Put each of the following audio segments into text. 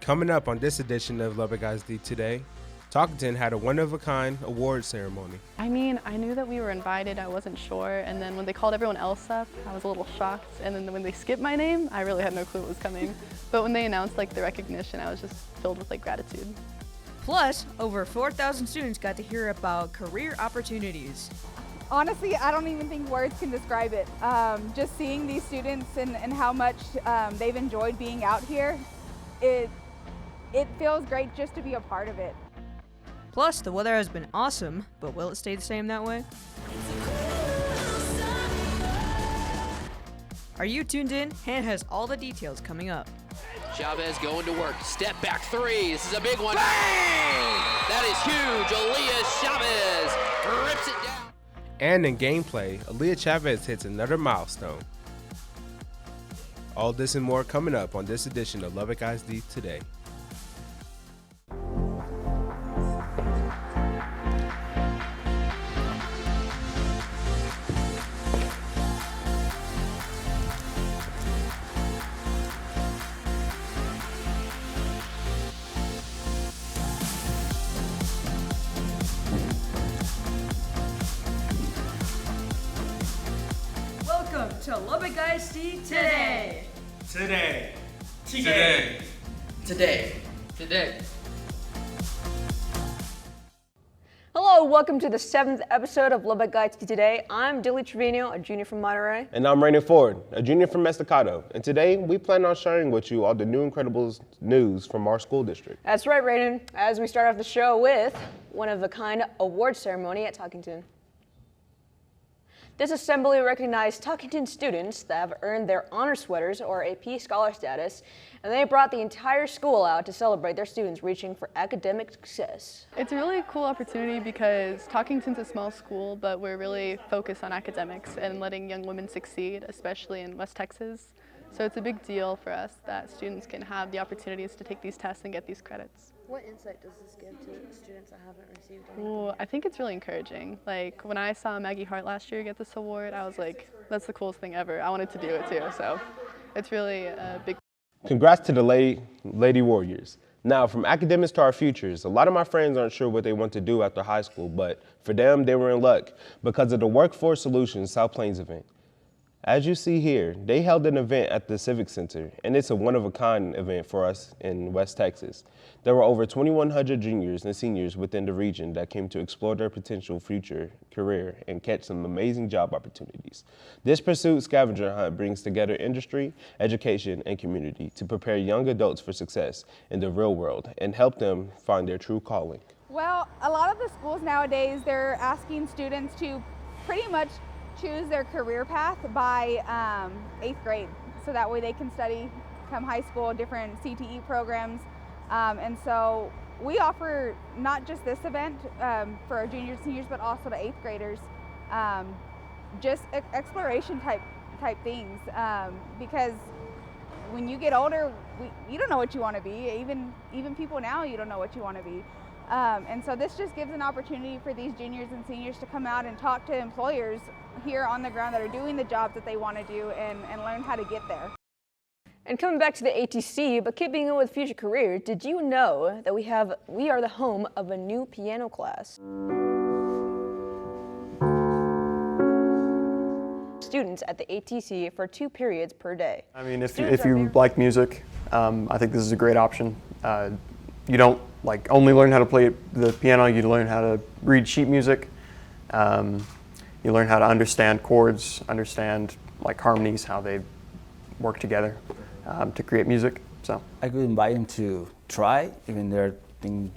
Coming up on this edition of Lubbock ISD Today, Talkington had a one-of-a-kind award ceremony. I mean, I knew that we were invited, I wasn't sure, and then when they called everyone else up, I was a little shocked, and then when they skipped my name, I really had no clue what was coming. But when they announced the recognition, I was just filled with gratitude. Plus, over 4,000 students got to hear about career opportunities. Honestly, I don't even think words can describe it. Just seeing these students and how much they've enjoyed being out here, it feels great just to be a part of it. Plus, the weather has been awesome, but will it stay the same that way? Are you tuned in? Han has all the details coming up. Chavez going to work. Step back three. This is a big one. Bang! That is huge. Aaliyah Chavez rips it down. And in gameplay, Aaliyah Chavez hits another milestone. All this and more coming up on this edition of Lubbock ISD Today. Welcome to Lubbock ISD Today. Today. Hello, welcome to the 7th episode of Lubbock ISD Today. I'm Dilly Trevino, a junior from Monterey. And I'm Rainer Ford, a junior from Estacado. And today, we plan on sharing with you all the new Incredibles news from our school district. That's right, Raiden, as we start off the show with one-of-a-kind award ceremony at Talkington. This assembly recognized Talkington students that have earned their honor sweaters or AP scholar status, and they brought the entire school out to celebrate their students reaching for academic success. It's a really cool opportunity because Talkington's a small school, but we're really focused on academics and letting young women succeed, especially in West Texas. So it's a big deal for us that students can have the opportunities to take these tests and get these credits. What insight does this give to students that haven't received anything? Ooh, I think it's really encouraging. When I saw Maggie Hart last year get this award, I was like, that's the coolest thing ever. I wanted to do it too, so it's really a big. Congrats to the Lady Warriors. Now, from academics to our futures, a lot of my friends aren't sure what they want to do after high school, but for them, they were in luck because of the Workforce Solutions South Plains event. As you see here, they held an event at the Civic Center, and it's a one-of-a-kind event for us in West Texas. There were over 2,100 juniors and seniors within the region that came to explore their potential future career and catch some amazing job opportunities. This Pursuit Scavenger Hunt brings together industry, education, and community to prepare young adults for success in the real world and help them find their true calling. Well, a lot of the schools nowadays, they're asking students to pretty much choose their career path by 8th grade. So that way they can study, come high school, different CTE programs. And so we offer not just this event for our juniors and seniors, but also to 8th graders, just exploration type things. Because when you get older, you don't know what you want to be. Even people now, you don't know what you want to be. And so this just gives an opportunity for these juniors and seniors to come out and talk to employers here on the ground that are doing the jobs that they want to do and learn how to get there. And coming back to the ATC, but keeping it with future careers, did you know that we are the home of a new piano class? Students at the ATC for 2 periods per day. I mean, if you like music, I think this is a great option. You don't only learn how to play the piano, you learn how to read sheet music. You learn how to understand chords, understand harmonies, how they work together to create music. So I could invite him to try, even they're thinking,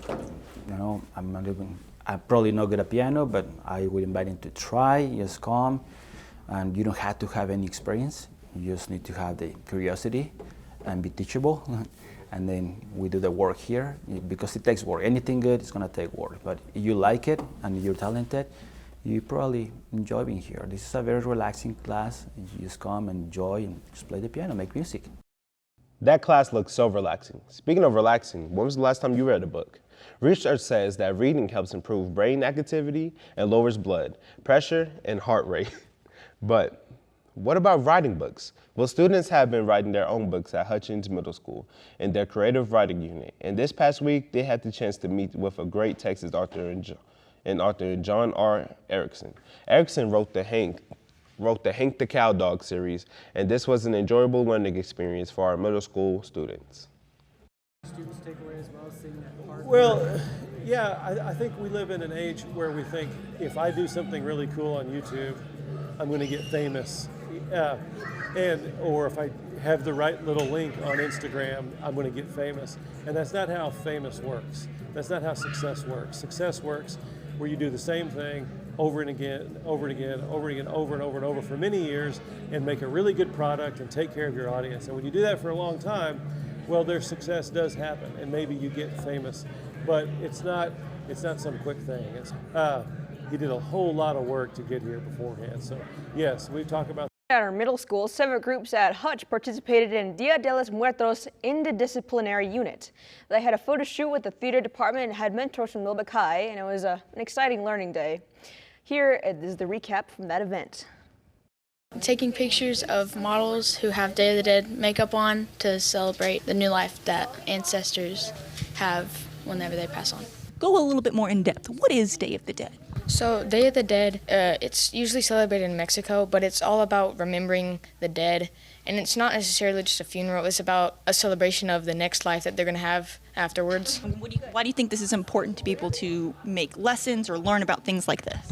I'm probably not good at piano, but I would invite him to try, just come, and you don't have to have any experience. You just need to have the curiosity and be teachable. And then we do the work here because it takes work. Anything good is going to take work. But if you like it and you're talented, you probably enjoy being here. This is a very relaxing class. You just come and enjoy and just play the piano, make music. That class looks so relaxing. Speaking of relaxing, when was the last time you read a book? Research says that reading helps improve brain activity and lowers blood pressure and heart rate. But What about writing books? Well, students have been writing their own books at Hutchins Middle School in their creative writing unit. And this past week, they had the chance to meet with a great Texas author and author John R. Erickson. Erickson wrote the Hank the Cow Dog series, and this was an enjoyable learning experience for our middle school students. Students take away as well, seeing that part? Well, yeah, I think we live in an age where we think if I do something really cool on YouTube, I'm going to get famous. Or if I have the right little link on Instagram, I'm going to get famous. And that's not how famous works. That's not how success works. Success works where you do the same thing over and again, over and again, over and again, over and over and over for many years and make a really good product and take care of your audience. And when you do that for a long time, well, their success does happen and maybe you get famous, but it's not some quick thing. He did a whole lot of work to get here beforehand. So yes, we talk about At our middle school, 7 groups at Hutch participated in Dia de los Muertos interdisciplinary unit. They had a photo shoot with the theater department and had mentors from Lubbock High, and it was an exciting learning day. Here is the recap from that event. Taking pictures of models who have Day of the Dead makeup on to celebrate the new life that ancestors have whenever they pass on. Go a little bit more in depth. What is Day of the Dead? So Day of the Dead, it's usually celebrated in Mexico, but it's all about remembering the dead. And it's not necessarily just a funeral, it's about a celebration of the next life that they're going to have afterwards. Why do you think this is important to be able to make lessons or learn about things like this?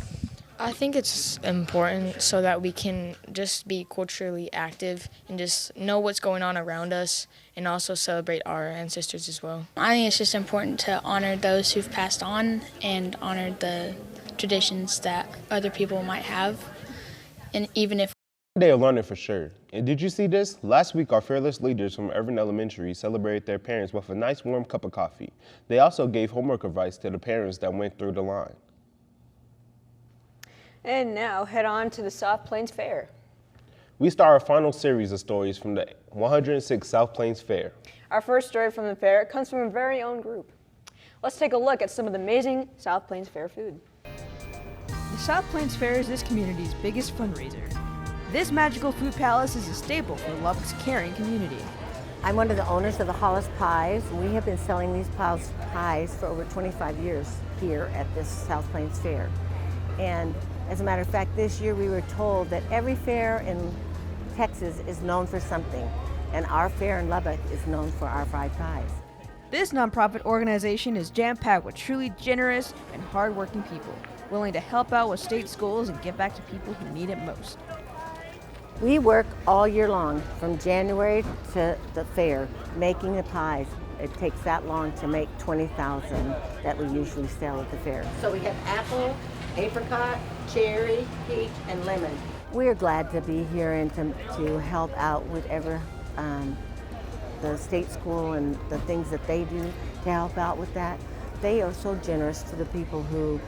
I think it's important so that we can just be culturally active and just know what's going on around us and also celebrate our ancestors as well. I think it's just important to honor those who've passed on and honor the traditions that other people might have, and even if Day of learning for sure. And did you see this? Last week, our fearless leaders from Irvin Elementary celebrated their parents with a nice warm cup of coffee. They also gave homework advice to the parents that went through the line. And now head on to the South Plains Fair. We start our final series of stories from the 106th South Plains Fair. Our first story from the fair comes from our very own group. Let's take a look at some of the amazing South Plains Fair food. The South Plains Fair is this community's biggest fundraiser. This magical food palace is a staple for Lubbock's caring community. I'm one of the owners of the Hollis Pies. We have been selling these pies for over 25 years here at this South Plains Fair. And as a matter of fact, this year we were told that every fair in Texas is known for something, and our fair in Lubbock is known for our fried pies. This nonprofit organization is jam-packed with truly generous and hardworking people, willing to help out with state schools and give back to people who need it most. We work all year long, from January to the fair, making the pies. It takes that long to make 20,000 that we usually sell at the fair. So we have apple, apricot, cherry, peach, and lemon. We're glad to be here and to help out whatever the state school and the things that they do to help out with that. They are so generous to the people who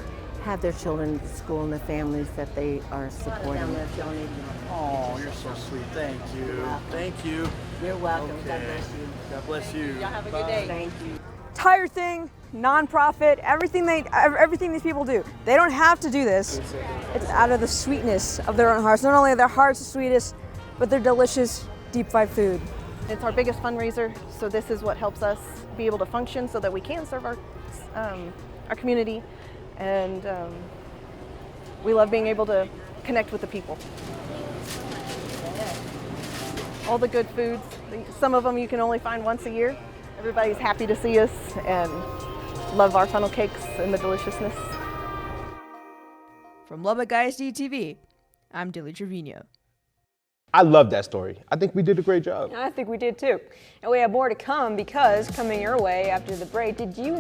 have their children at school and the families that they are supporting. Oh, you're so sweet. Thank you. Thank you. You're welcome. Okay. God bless you. God bless you. Y'all have a good day. Thank you. Tire thing, nonprofit, everything these people do. They don't have to do this. It's out of the sweetness of their own hearts. Not only are their hearts the sweetest, but their delicious deep fried food. It's our biggest fundraiser, so this is what helps us be able to function so that we can serve our community, and we love being able to connect with the people. All the good foods, some of them you can only find once a year. Everybody's happy to see us and love our funnel cakes and the deliciousness. From Lubbock ISD TV, I'm Dilly Trevino. I love that story. I think we did a great job. I think we did too. And we have more to come because coming your way after the break, did you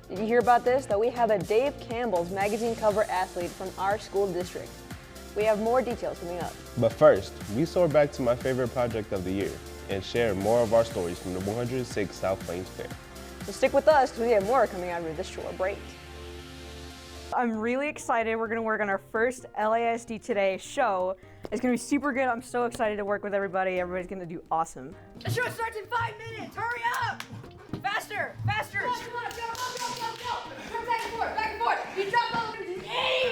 hear about this? That we have a Dave Campbell's magazine cover athlete from our school district. We have more details coming up. But first, we soar back to my favorite project of the year and share more of our stories from the 106th South Plains Fair. So stick with us because we have more coming out of this short break. I'm really excited. We're going to work on our first LAISD Today show. It's going to be super good. I'm so excited to work with everybody. Everybody's going to do awesome. The show starts in 5 minutes. Hurry up! Faster! Faster! Come on, go! Back and forth! You drop all over the idiot!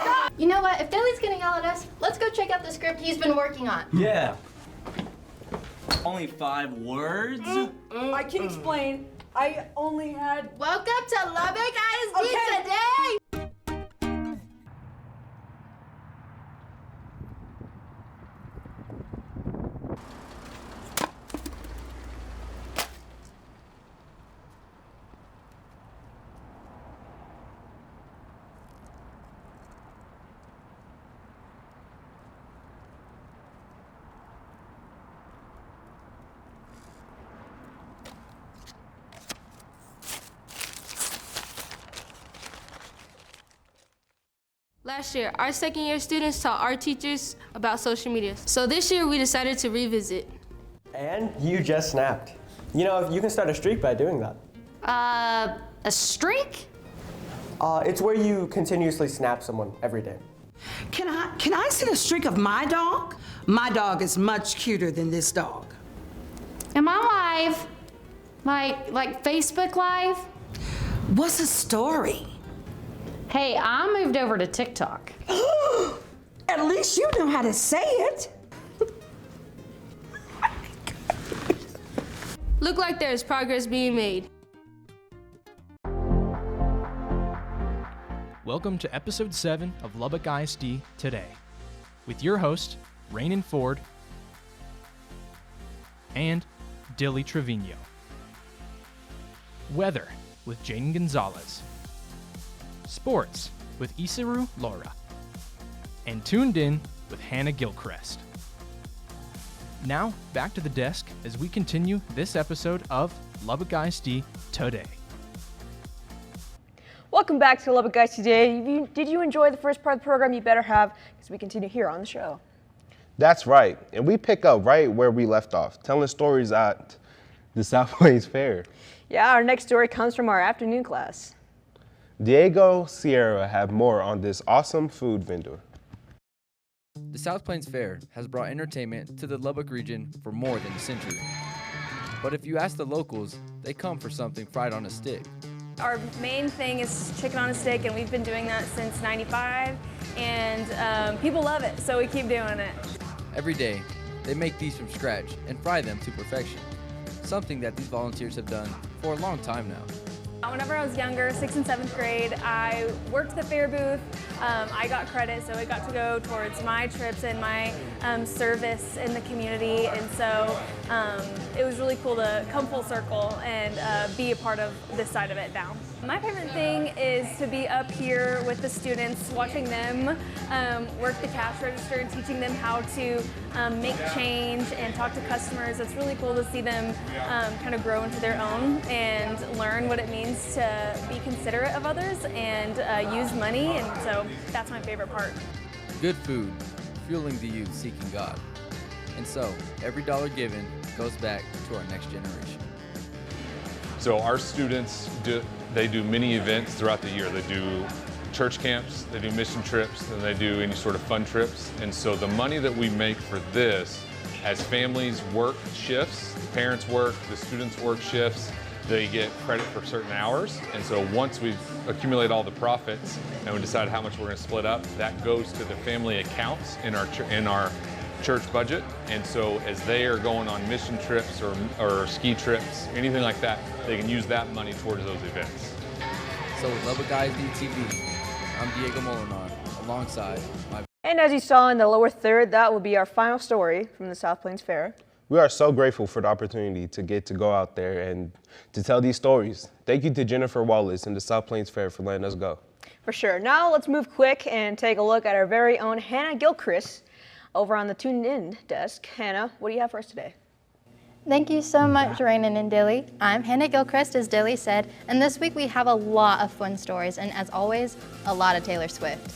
Go! You know what? If Dilly's gonna yell at us, let's go check out the script he's been working on. Yeah. Only 5 words? I can explain. I only had... Welcome to Lubbock ISD Today! Last year, our second year students taught our teachers about social media. So this year we decided to revisit. And you just snapped. You know, you can start a streak by doing that. A streak? It's where you continuously snap someone every day. Can I see the streak of my dog? My dog is much cuter than this dog. Am I live? Like Facebook Live? What's the story? Hey, I moved over to TikTok. At least you know how to say it. Look like there's progress being made. Welcome to episode 7 of Lubbock ISD Today, with your host, Rainin Ford and Dilly Trevino. Weather with Jaden Gonzalez. Sports with Isaru Laura. And Tuned In with Hannah Gilchrist. Now, back to the desk as we continue this episode of Lubbock ISD Today. Welcome back to Lubbock ISD Today. Did you enjoy the first part of the program? You better have, because we continue here on the show. That's right, and we pick up right where we left off, telling stories at the South Plains Fair. Yeah, our next story comes from our afternoon class. Diego Sierra have more on this awesome food vendor. The South Plains Fair has brought entertainment to the Lubbock region for more than a century. But if you ask the locals, they come for something fried on a stick. Our main thing is chicken on a stick, and we've been doing that since '95, and people love it, so we keep doing it. Every day, they make these from scratch and fry them to perfection, something that these volunteers have done for a long time now. Whenever I was younger, 6th and 7th grade, I worked the fair booth. I got credit, so it got to go towards my trips and my service in the community, and so it was really cool to come full circle and be a part of this side of it now. My favorite thing is to be up here with the students, watching them work the cash register and teaching them how to make change and talk to customers. It's really cool to see them kind of grow into their own and learn what it means to be considerate of others and use money, and so that's my favorite part. Good food, fueling the youth seeking God. And so, every dollar given goes back to our next generation. So our students, they do many events throughout the year. They do church camps, they do mission trips, and they do any sort of fun trips. And so the money that we make for this, as families work shifts, parents work, the students work shifts, they get credit for certain hours. And so once we accumulate all the profits and we decide how much we're going to split up, that goes to the family accounts in our church budget. And so as they are going on mission trips or ski trips, anything like that, they can use that money towards those events. So with Lubbock ISD TV, I'm Diego Molinar, alongside my... And as you saw in the lower third, that will be our final story from the South Plains Fair. We are so grateful for the opportunity to get to go out there and to tell these stories. Thank you to Jennifer Wallace and the South Plains Fair for letting us go. For sure. Now let's move quick and take a look at our very own Hannah Gilchrist over on the Tuned In desk. Hannah, what do you have for us today? Thank you so much, Rainin and Dilly. I'm Hannah Gilchrist, as Dilly said, and this week we have a lot of fun stories, and as always, a lot of Taylor Swift.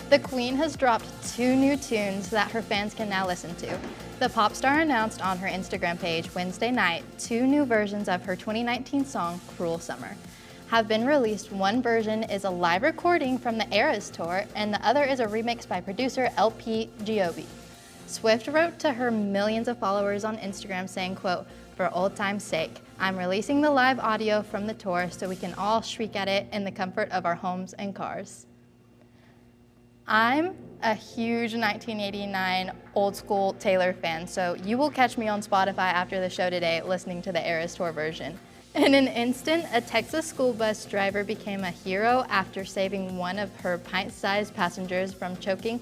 The Queen has dropped 2 new tunes that her fans can now listen to. The pop star announced on her Instagram page Wednesday night 2 new versions of her 2019 song, Cruel Summer. Have been released. One version is a live recording from the Eras tour, and the other is a remix by producer LP Giobbi. Swift wrote to her millions of followers on Instagram saying, quote, "For old time's sake, I'm releasing the live audio from the tour so we can all shriek at it in the comfort of our homes and cars." I'm a huge 1989 old school Taylor fan, so you will catch me on Spotify after the show today listening to the Eras Tour version. In an instant, a Texas school bus driver became a hero after saving one of her pint-sized passengers from choking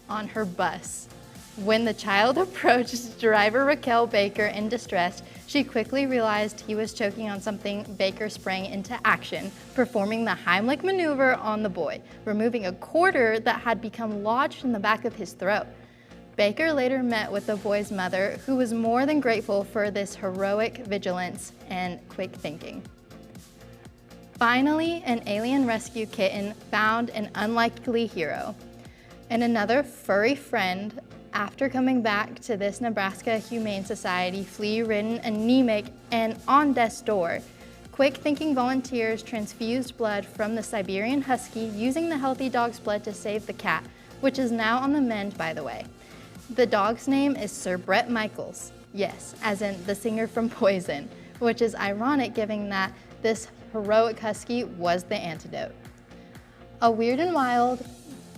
on her bus. When the child approached driver Raquel Baker in distress, she quickly realized he was choking on something. Baker sprang into action, performing the Heimlich maneuver on the boy, removing a quarter that had become lodged in the back of his throat. Baker later met with the boy's mother, who was more than grateful for this heroic vigilance and quick thinking. Finally, an alien rescue kitten found an unlikely hero. And another furry friend, after coming back to this Nebraska Humane Society flea-ridden, anemic, and on-death's door, quick-thinking volunteers transfused blood from the Siberian Husky using the healthy dog's blood to save the cat, which is now on the mend, by the way. The dog's name is Sir Bret Michaels, yes, as in the singer from Poison, which is ironic given that this heroic husky was the antidote. A weird and wild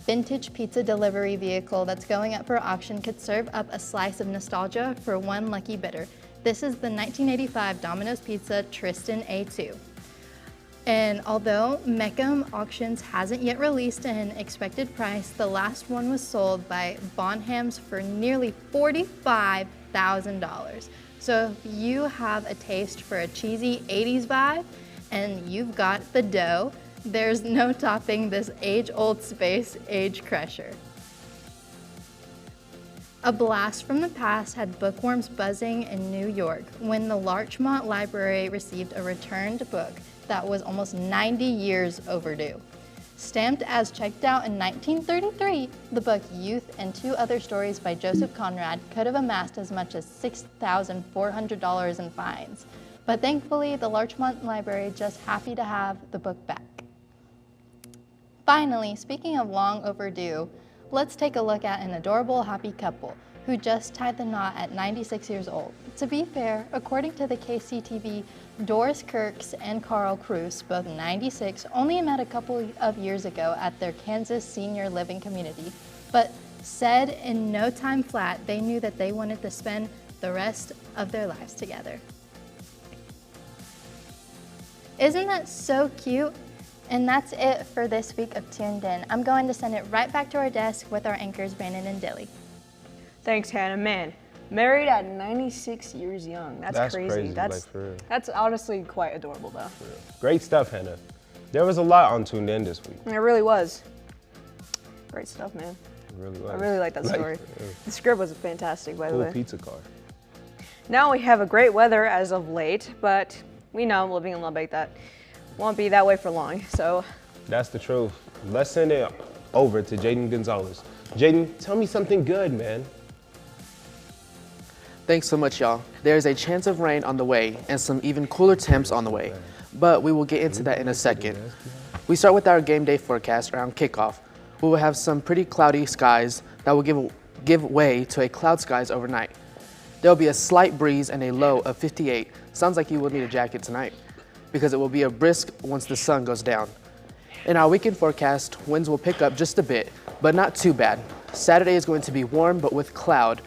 vintage pizza delivery vehicle that's going up for auction could serve up a slice of nostalgia for one lucky bidder. This is the 1985 Domino's Pizza Tristan A2. And although Meckham Auctions hasn't yet released an expected price, the last one was sold by Bonhams for nearly $45,000. So if you have a taste for a cheesy 80s vibe and you've got the dough, there's no topping this age-old space age crusher. A blast from the past had bookworms buzzing in New York when the Larchmont Library received a returned book that was almost 90 years overdue. Stamped as checked out in 1933, the book Youth and Two Other Stories by Joseph Conrad could have amassed as much as $6,400 in fines. But thankfully, the Larchmont Library just happy to have the book back. Finally, speaking of long overdue, let's take a look at an adorable happy couple who just tied the knot at 96 years old. To be fair, according to the KCTV, Doris Kirks and Carl Cruz, both 96, only met a couple of years ago at their Kansas senior living community, but said in no time flat they knew that they wanted to spend the rest of their lives together. Isn't that so cute? And that's it for this week of Tuned In. I'm going to send it right back to our desk with our anchors, Brandon and Dilly. Thanks, Hannah. Man, married at 96 years young. That's crazy. That's honestly quite adorable, though. Great stuff, Hannah. There was a lot on Tuned In this week. It really was. Great stuff, man. It really was. I really like that story. The script was fantastic, by the way. Cool pizza car. Now we have a great weather as of late, but we know living in Lubbock that won't be that way for long, so. That's the truth. Let's send it over to Jaden Gonzalez. Jaden, tell me something good, man. Thanks so much, y'all. There's a chance of rain on the way and some even cooler temps on the way, but we will get into that in a second. We start with our game day forecast around kickoff. We will have some pretty cloudy skies that will give way to a cloud skies overnight. There will be a slight breeze and a low of 58. Sounds like you will need a jacket tonight because it will be a brisk once the sun goes down. In our weekend forecast, winds will pick up just a bit, but not too bad. Saturday is going to be warm but with cloud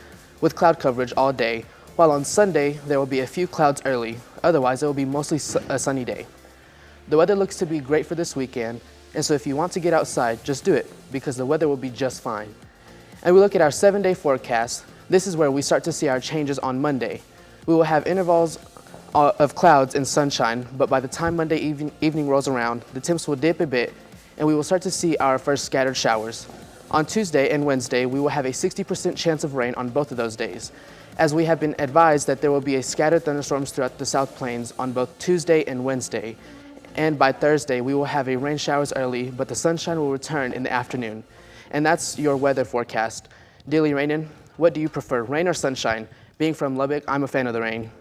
coverage all day, while on Sunday there will be a few clouds early. Otherwise, it will be mostly a sunny day. The weather looks to be great for this weekend, and so if you want to get outside, just do it because the weather will be just fine. And we look at our 7-day forecast. This is where we start to see our changes on Monday. We will have intervals of clouds and sunshine, but by the time Monday evening rolls around, the temps will dip a bit, and we will start to see our first scattered showers. On Tuesday and Wednesday, we will have a 60% chance of rain on both of those days, as we have been advised that there will be a scattered thunderstorms throughout the South Plains on both Tuesday and Wednesday. And by Thursday, we will have a rain showers early, but the sunshine will return in the afternoon. And that's your weather forecast. Dilly Rainin, what do you prefer, rain or sunshine? Being from Lubbock, I'm a fan of the rain.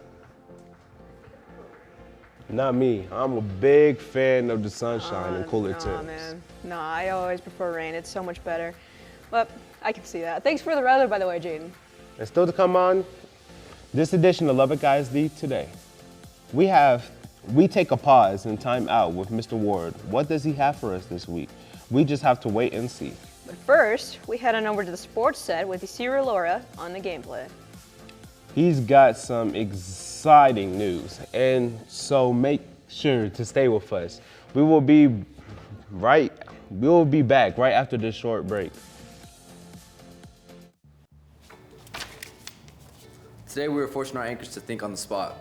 Not me. I'm a big fan of the sunshine and cooler temps. Man. No, I always prefer rain. It's so much better. But I can see that. Thanks for the weather, by the way, Jaden. And still to come on this edition of Lubbock ISD Today, we take a pause and time out with Mr. Ward. What does he have for us this week? We just have to wait and see. But first, we head on over to the sports set with Isira Laura on the gameplay. He's got some exciting news, and so make sure to stay with us. We will be back right after this short break. Today we were forcing our anchors to think on the spot.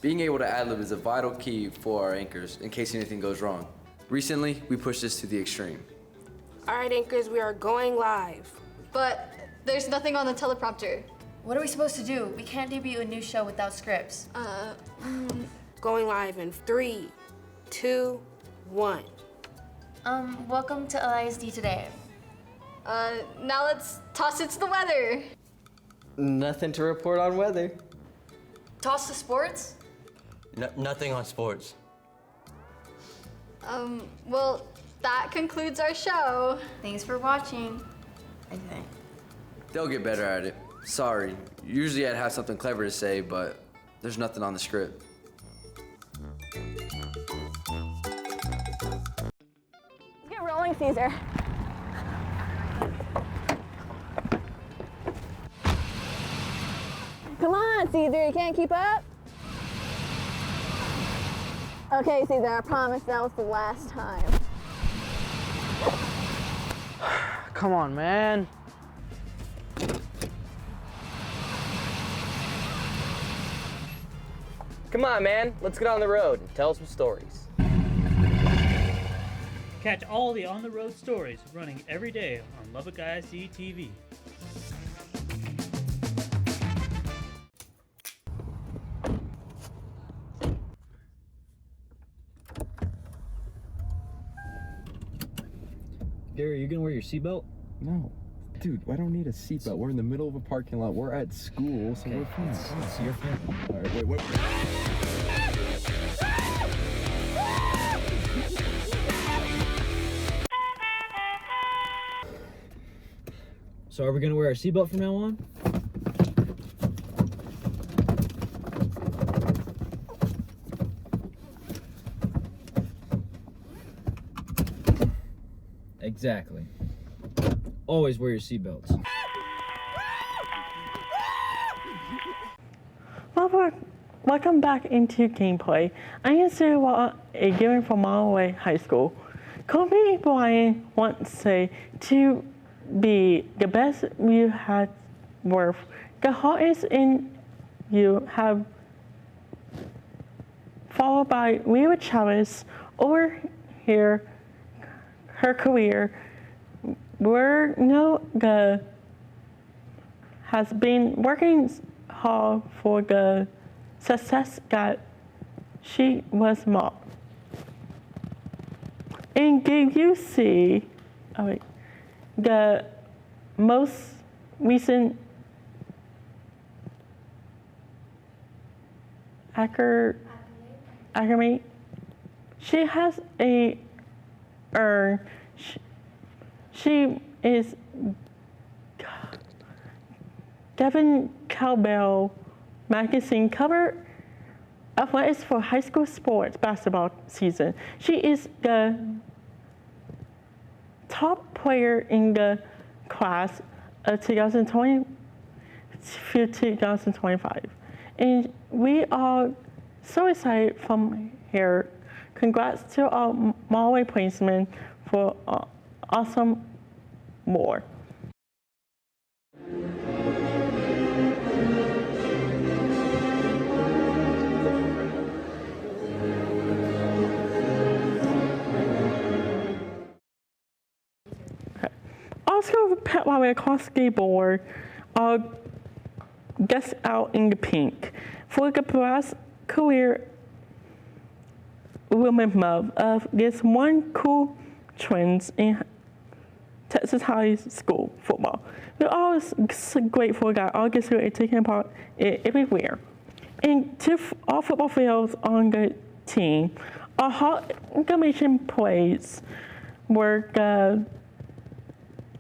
Being able to ad-lib is a vital key for our anchors in case anything goes wrong. Recently, we pushed this to the extreme. All right, anchors, we are going live. But there's nothing on the teleprompter. What are we supposed to do? We can't debut a new show without scripts. Going live in 3, 2, 1. Welcome to LISD Today. Now let's toss it to the weather. Nothing to report on weather. Toss to sports? Nothing on sports. Well, that concludes our show. Thanks for watching, I think. They'll get better at it. Sorry, usually I'd have something clever to say, but there's nothing on the script. Get rolling, Caesar. Come on, Caesar, you can't keep up? Okay, Caesar, I promise that was the last time. Come on, man. Come on, man. Let's get on the road and tell some stories. Catch all the on-the-road stories running every day on Lubbock ISD TV. Gary, you gonna wear your seatbelt? No. Dude, I don't need a seatbelt. We're in the middle of a parking lot. We're at school, so we're fine. So you're fine. All right, wait. So are we gonna wear our seatbelt from now on? Exactly. Always wear your seatbelts. Welcome back into gameplay. I am Sarah, a given from Monterey High School. Kobe Bryant once said, to be the best you had worth, the hardest in you have, followed by Rhea Chavez. Over here, her career, has been working hard for the success that she was mocked. And did you see the most recent accolade? She has she is Devin Cowbell magazine cover athletics for high school sports basketball season. She is the top player in the class of 2020 through 2025. And we are so excited from here. Congrats to our Monterey placement for awesome more. Oscar Pet While across skateboard gets out in the pink for the brass career women love of this one cool trends in Texas high school football. We're always so grateful that all gets are taking part everywhere. And to all football fields on the team, our hot information plays were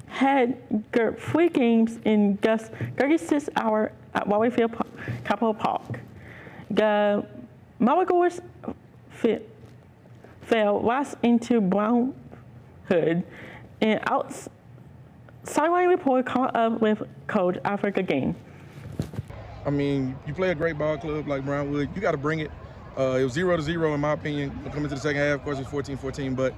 had 3 games in just 36 hours at Wally Field Capitol Park. The Malagors fell last into Brownhood An sideline report caught up with coach after the game. I mean, you play a great ball club like Brownwood, you got to bring it. It was 0-0 in my opinion. Coming to the second half, of course, it was 14-14, but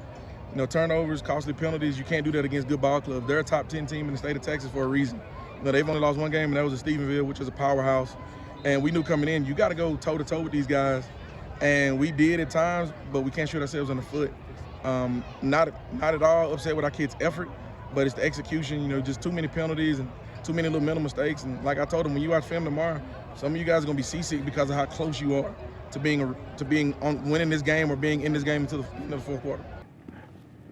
turnovers, costly penalties, you can't do that against good ball clubs. They're a top 10 team in the state of Texas for a reason. They've only lost one game, and that was at Stephenville, which is a powerhouse. And we knew coming in, you got to go toe-to-toe with these guys. And we did at times, but we can't shoot ourselves in the foot. Not at all upset with our kids' effort, but it's the execution, just too many penalties and too many little mental mistakes. And like I told them, when you watch film tomorrow, some of you guys are going to be seasick because of how close you are to winning this game or being in this game until the fourth quarter.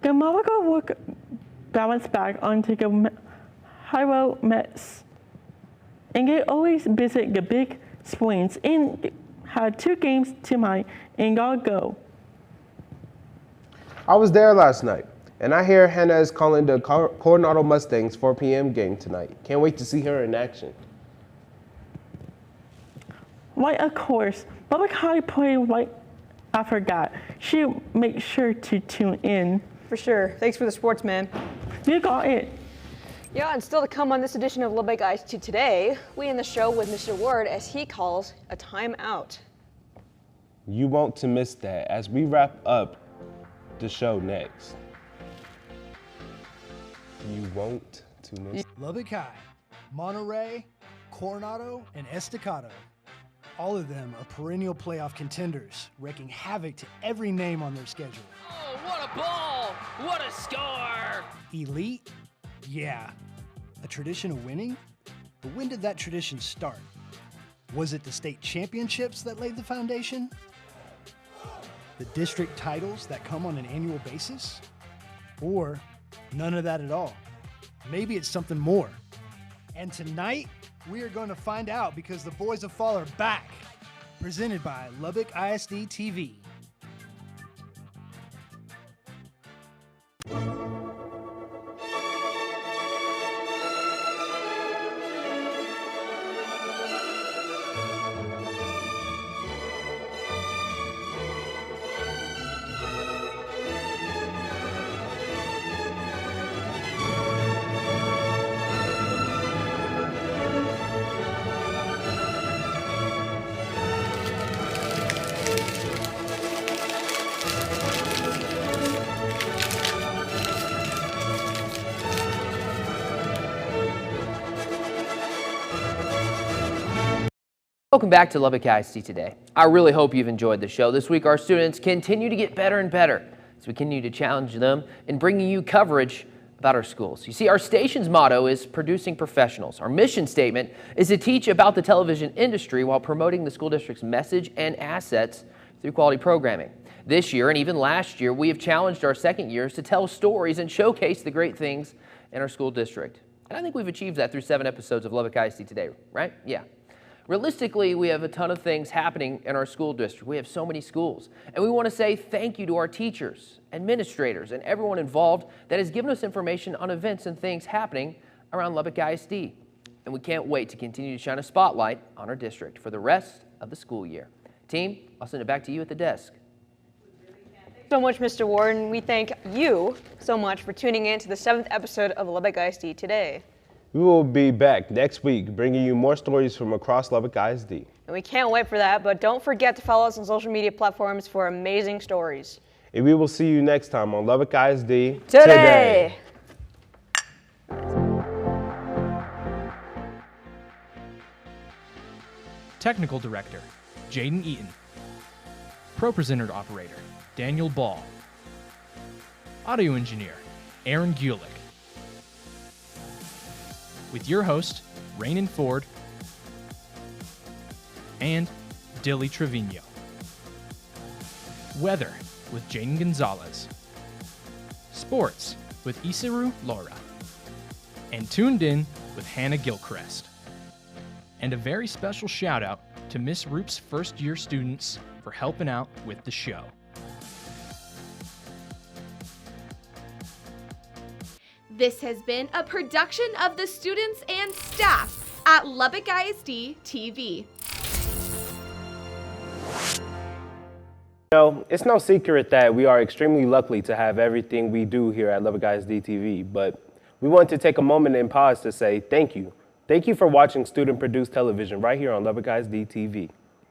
The Lubbock will bounce back onto the high road Mets, and they always visit the big swings and had 2 games tonight and gotta go. I was there last night, and I hear Hannah is calling the Coronado Mustangs 4 p.m. game tonight. Can't wait to see her in action. Right, of course. Lubbock High play right after that. She'll make sure to tune in. For sure. Thanks for the sports, man. You got it. Yeah, and still to come on this edition of Lubbock ISD Today, we end the show with Mr. Ward as he calls a timeout. You want to miss that as we wrap up the show next. You want to miss. Lubbock High, Monterey, Coronado, and Estacado. All of them are perennial playoff contenders, wreaking havoc to every name on their schedule. Oh, what a ball! What a score! Elite? Yeah. A tradition of winning? But when did that tradition start? Was it the state championships that laid the foundation? The district titles that come on an annual basis? Or none of that at all? Maybe it's something more. And tonight, we are going to find out because the Boys of Fall are back. Presented by Lubbock ISD TV. Welcome back to Lubbock ISD Today. I really hope you've enjoyed the show. This week, our students continue to get better and better as we continue to challenge them in bringing you coverage about our schools. You see, our station's motto is producing professionals. Our mission statement is to teach about the television industry while promoting the school district's message and assets through quality programming. This year, and even last year, we have challenged our second years to tell stories and showcase the great things in our school district. And I think we've achieved that through 7 episodes of Lubbock ISD Today, right? Yeah. Realistically, we have a ton of things happening in our school district. We have so many schools. And we want to say thank you to our teachers, administrators, and everyone involved that has given us information on events and things happening around Lubbock ISD. And we can't wait to continue to shine a spotlight on our district for the rest of the school year. Team, I'll send it back to you at the desk. Thanks so much, Mr. Warden. We thank you so much for tuning in to the 7th episode of Lubbock ISD Today. We will be back next week bringing you more stories from across Lubbock ISD. And we can't wait for that, but don't forget to follow us on social media platforms for amazing stories. And we will see you next time on Lubbock ISD Today. Technical Director, Jaden Eaton. Pro-Presenter Operator, Daniel Ball. Audio Engineer, Aaron Gulick. With your host, Rainin Ford, and Dilly Trevino. Weather with Jaden Gonzalez. Sports with Isaru Laura. And Tuned In with Hannah Gilchrist. And a very special shout out to Miss Roop's first-year students for helping out with the show. This has been a production of the students and staff at Lubbock ISD TV. know, it's no secret that we are extremely lucky to have everything we do here at Lubbock ISD TV, but we want to take a moment and pause to say thank you. Thank you for watching student-produced television right here on Lubbock ISD TV.